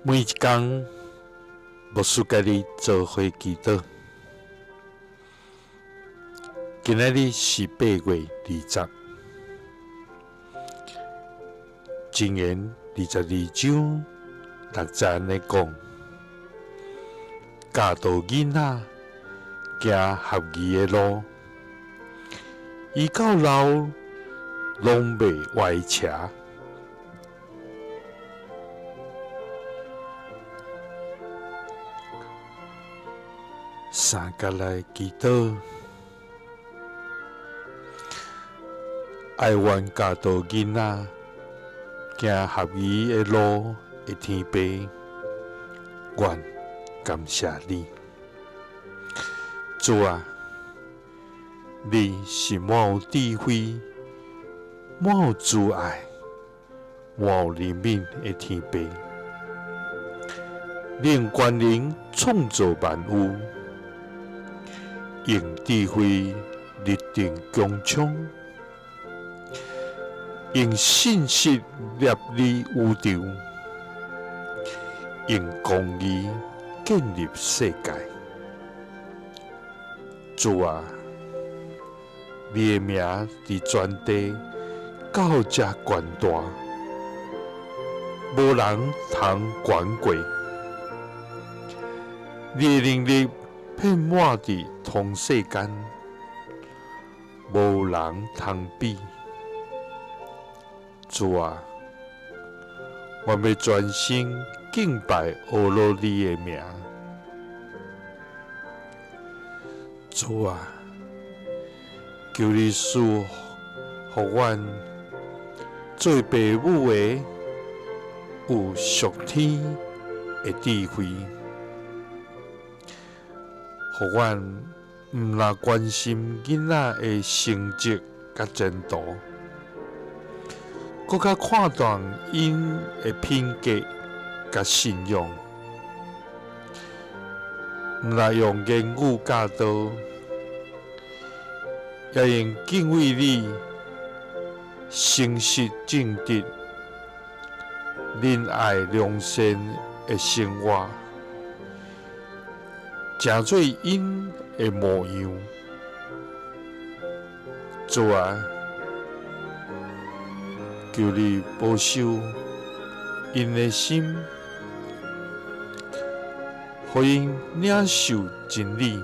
每一天，牧师甲你做伙祈祷。今仔日是8月20，箴言22章6節安尼講：教導囡仔行合宜的路，伊到老攏袂歪斜。三角來祈禱，愛願教導囡仔行合宜的路的天父，願感謝你。主啊，你是滿有智慧、滿有慈愛、滿有憐憫的天父，你用權能創造萬物。用智慧立定強槍，用信實立立宇宙，用公義建立世界。主啊，你的名在全地到這懸大，無人通懸過。你的能力遍滿佇通世間，無人通比。主啊，我要專心敬拜阿羅你的名。主啊，求你使予阮做父母的有屬天的智慧。互阮毋若關心囡仔的成績甲前途，閣較看重因的品格甲信仰。毋若用言語教導，也用敬畏你、誠實正直、仁愛良善的生活，成做因的模樣。主啊，求你保守因的心，互因領受真理，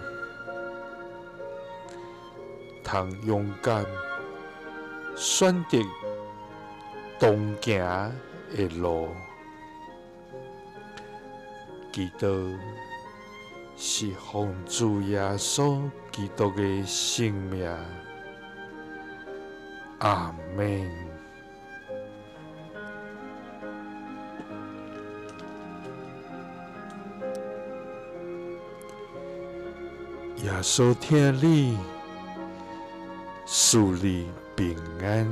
通勇敢選擇當行的路。祈禱是奉主耶穌基督的聖名，阿們。耶穌聽你，賜你平安。